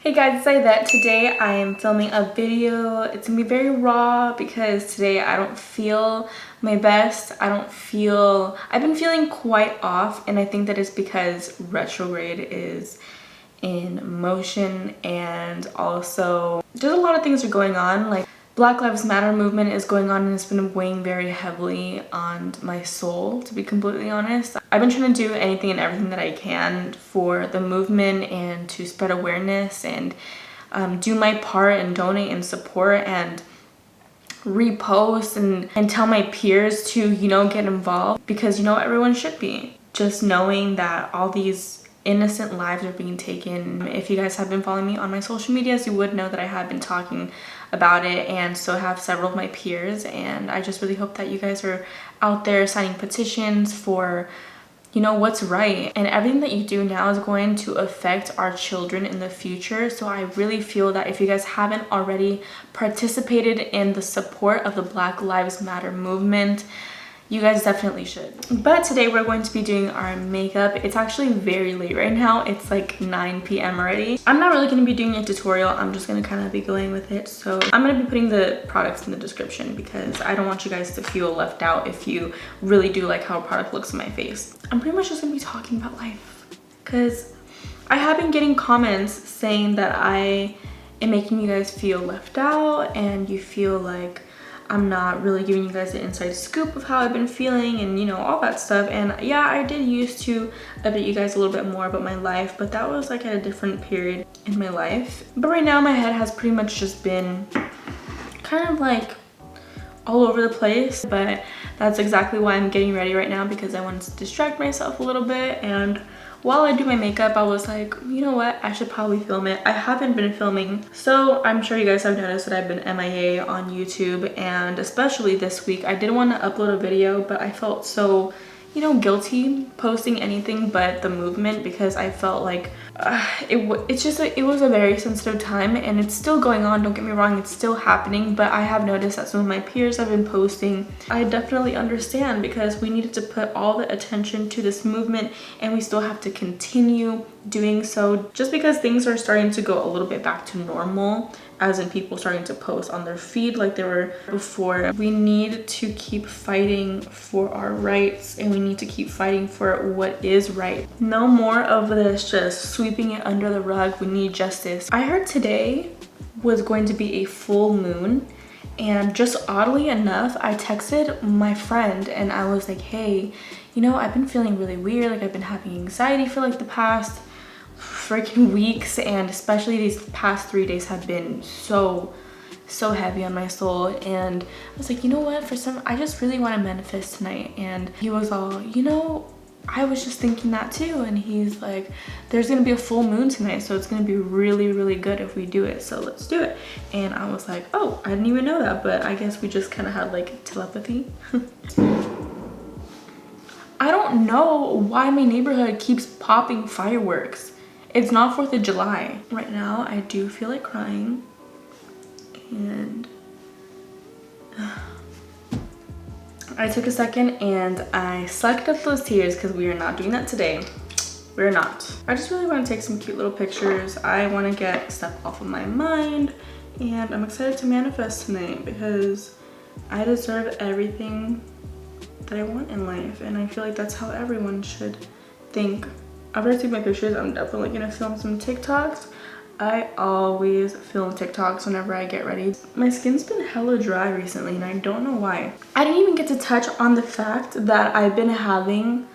Hey guys, it's Aidette. Today I am filming a video. It's gonna be very raw because today I don't feel my best. I've been feeling quite off, and I think that is because retrograde is in motion, and also just a lot of things are going on. Like Black Lives Matter movement is going on, and it's been weighing very heavily on my soul, to be completely honest. I've been trying to do anything and everything that I can for the movement and to spread awareness and do my part and donate and support and repost and tell my peers to, get involved, because, everyone should be. Just knowing that all these innocent lives are being taken. If you guys have been following me on my social medias, you would know that I have been talking about it, and so have several of my peers, and I just really hope that you guys are out there signing petitions for what's right. And everything that you do now is going to affect our children in the future. So I really feel that if you guys haven't already participated in the support of the Black Lives Matter movement, you guys definitely should. But today we're going to be doing our makeup. It's actually very late right now. It's like 9 p.m. already. I'm not really going to be doing a tutorial. I'm just going to kind of be going with it. So I'm going to be putting the products in the description because I don't want you guys to feel left out if you really do like how a product looks on my face. I'm pretty much just going to be talking about life because I have been getting comments saying that I am making you guys feel left out and you feel like I'm not really giving you guys the inside scoop of how I've been feeling and all that stuff. And yeah, I did used to update you guys a little bit more about my life, but that was like at a different period in my life. But right now my head has pretty much just been kind of like all over the place, but that's exactly why I'm getting ready right now, because I wanted to distract myself a little bit. And while I do my makeup, I was like, you know what, I should probably film it. I haven't been filming, so I'm sure you guys have noticed that I've been MIA on YouTube, and especially this week I did want to upload a video, but I felt so guilty posting anything but the movement, because I felt like it was a very sensitive time, and it's still going on, don't get me wrong, it's still happening. But I have noticed that some of my peers have been posting. I definitely understand, because we needed to put all the attention to this movement, and we still have to continue doing so. Just because things are starting to go a little bit back to normal, as in people starting to post on their feed like they were before, we need to keep fighting for our rights, and we need to keep fighting for what is right. No more of this just sweeping it under the rug. We need justice. I heard today was going to be a full moon, and just oddly enough, I texted my friend and I was like, hey, I've been feeling really weird. Like I've been having anxiety for like the past freaking weeks, and especially these past 3 days have been so heavy on my soul. And I was like, you know what, I just really want to manifest tonight. And he was all, I was just thinking that too. And he's like, there's gonna be a full moon tonight, so it's gonna be really, really good if we do it, so let's do it. And I was like, oh, I didn't even know that, but I guess we just kind of had like telepathy. I don't know why my neighborhood keeps popping fireworks. It's not 4th of July. Right now, I do feel like crying. And I took a second and I sucked up those tears, because we are not doing that today. We're not. I just really want to take some cute little pictures. I want to get stuff off of my mind, and I'm excited to manifest tonight because I deserve everything that I want in life, and I feel like that's how everyone should think. After I take my pictures, I'm definitely gonna film some TikToks. I always film TikToks whenever I get ready. My skin's been hella dry recently, and I don't know why. I didn't even get to touch on the fact that I've been having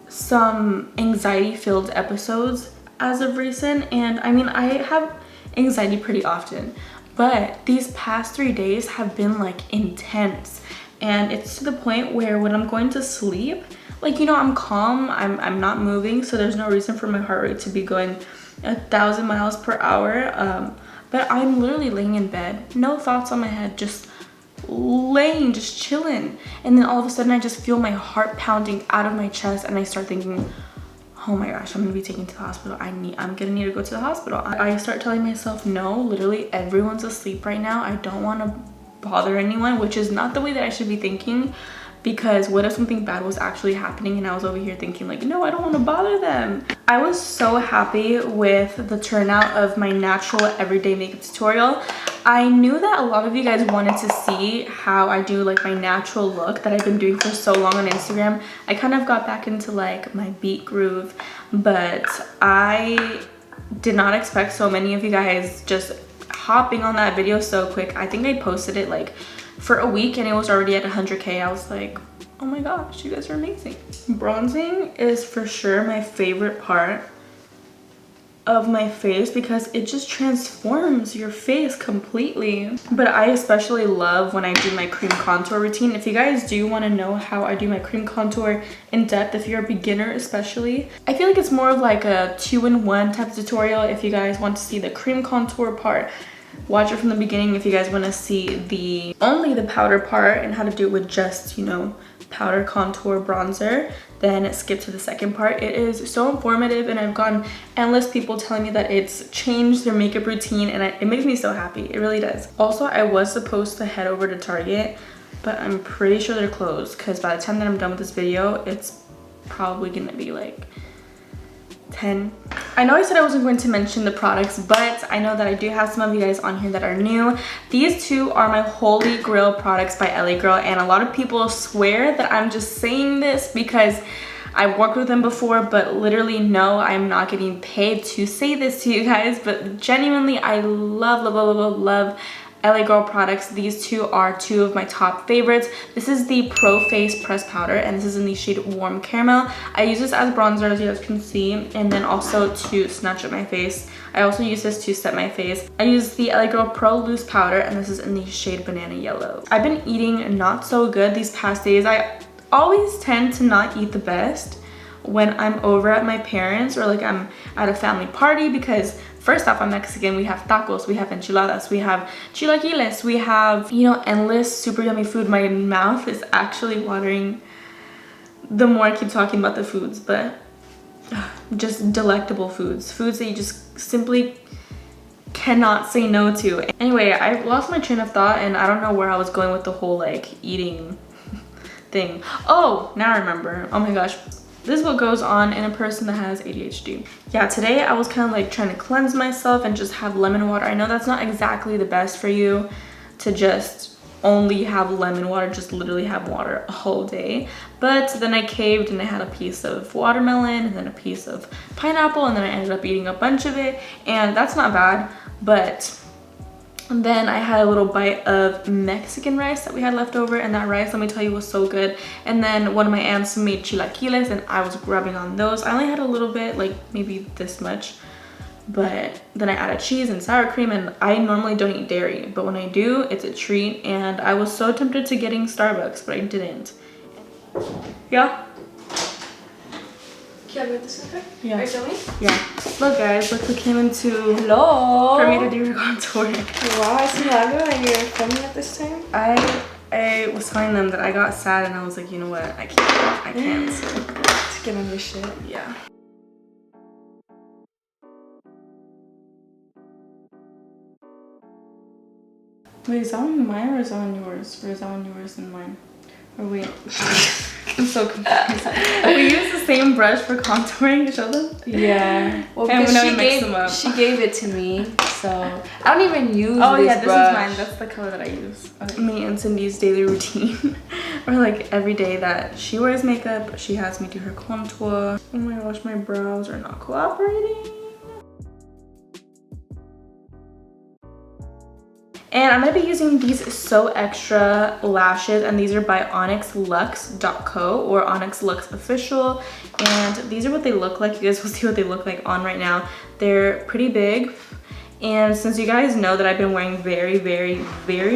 some anxiety-filled episodes as of recent. And I mean, I have anxiety pretty often, but these past 3 days have been like intense. And it's to the point where when I'm going to sleep, like, I'm calm, I'm not moving, so there's no reason for my heart rate to be going 1,000 miles per hour. But I'm literally laying in bed, no thoughts on my head, just laying, just chilling. And then all of a sudden I just feel my heart pounding out of my chest, and I start thinking, oh my gosh, I'm gonna be taken to the hospital. I'm gonna need to go to the hospital. I start telling myself, no, literally everyone's asleep right now. I don't want to bother anyone, which is not the way that I should be thinking. because what if something bad was actually happening and I was over here thinking like, no, I don't want to bother them. I was so happy with the turnout of my natural everyday makeup tutorial. I knew that a lot of you guys wanted to see how I do like my natural look that I've been doing for so long on Instagram. I kind of got back into like my beat groove, but I did not expect so many of you guys just hopping on that video so quick. I think I posted it like for a week and it was already at 100K. I was like, oh my gosh, you guys are amazing. Bronzing is for sure my favorite part of my face because it just transforms your face completely. But I especially love when I do my cream contour routine. If you guys do want to know how I do my cream contour in depth, if you're a beginner especially, I feel like it's more of like a 2-in-1 type of tutorial. If you guys want to see the cream contour part, watch it from the beginning. If you guys want to see only the powder part and how to do it with just, you know, powder, contour, bronzer, then skip to the second part. It is so informative and I've gotten endless people telling me that it's changed their makeup routine, and it makes me so happy. It really does. Also, I was supposed to head over to Target, but I'm pretty sure they're closed because by the time that I'm done with this video, it's probably gonna be like 10. I know I said I wasn't going to mention the products, but I know that I do have some of you guys on here that are new. These two are my holy grail products by LA Girl, and a lot of people swear that I'm just saying this because I've worked with them before, but literally no, I'm not getting paid to say this to you guys. But genuinely, I love LA Girl products. These two are two of my top favorites. This is the Pro Face Press Powder, and this is in the shade Warm Caramel. I use this as bronzer, as you guys can see, and then also to snatch up my face. I also use this to set my face. I use the LA Girl Pro Loose Powder, and this is in the shade Banana Yellow. I've been eating not so good these past days. I always tend to not eat the best when I'm over at my parents' or like I'm at a family party, because first off, I'm Mexican. We have tacos, we have enchiladas, we have chilaquiles, we have, you know, endless super yummy food. My mouth is actually watering the more I keep talking about the foods, but just delectable foods. Foods that you just simply cannot say no to. Anyway, I lost my train of thought and I don't know where I was going with the whole like eating thing. Oh, now I remember. Oh my gosh. This is what goes on in a person that has ADHD. Yeah, today I was kind of like trying to cleanse myself and just have lemon water. I know that's not exactly the best for you to just only have lemon water, just literally have water a whole day. But then I caved and I had a piece of watermelon and then a piece of pineapple, and then I ended up eating a bunch of it, and that's not bad. But then I had a little bite of Mexican rice that we had left over, and that rice, let me tell you, was so good. And then one of my aunts made chilaquiles and I was grubbing on those. I only had a little bit, like maybe this much, but then I added cheese and sour cream, and I normally don't eat dairy, but when I do, it's a treat. And I was so tempted to getting Starbucks, but I didn't. Yeah? Can I move this okay? Yeah. Are you filming? Yeah. Look guys, look who came into Hello. for me to do her contour. Wow, I see Lago and you're filming at this time? I was telling them that I got sad and I was like, you know what, I can't. To get on your shit. Yeah. Wait, is that on mine or is that on yours? Or is that on yours and mine? Or wait. I'm so confused. We use the same brush for contouring. Show them? Yeah. Well, and because she gave it to me, so I don't even use oh, this yeah, this brush. is mine. That's the color that I use. Okay. Me and Cindy's daily routine. Or like every day that she wears makeup, she has me do her contour. Oh my gosh, my brows are not cooperating. And I'm gonna be using these So Extra lashes, and these are by onyxlux.co or Onyx Lux Official. And these are what they look like. You guys will see what they look like on right now. They're pretty big. And since you guys know that I've been wearing very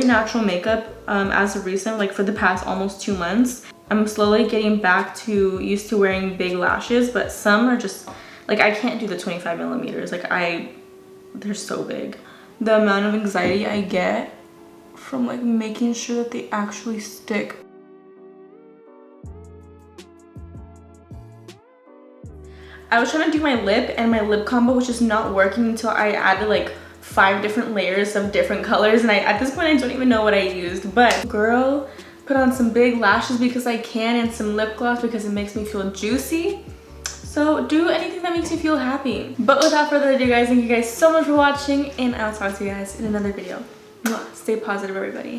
natural makeup as of recent, like for the past almost 2 months, I'm slowly getting back to used to wearing big lashes, but some are just, like I can't do the 25 millimeters. Like they're so big. The amount of anxiety I get from like making sure that they actually stick. I was trying to do my lip, and my lip combo was just not working until I added like 5 different layers of different colors, and at this point I don't even know what I used. But girl, put on some big lashes because I can and some lip gloss because it makes me feel juicy. So do anything that makes you feel happy. But without further ado, guys, thank you guys so much for watching, and I'll talk to you guys in another video. Stay positive, everybody.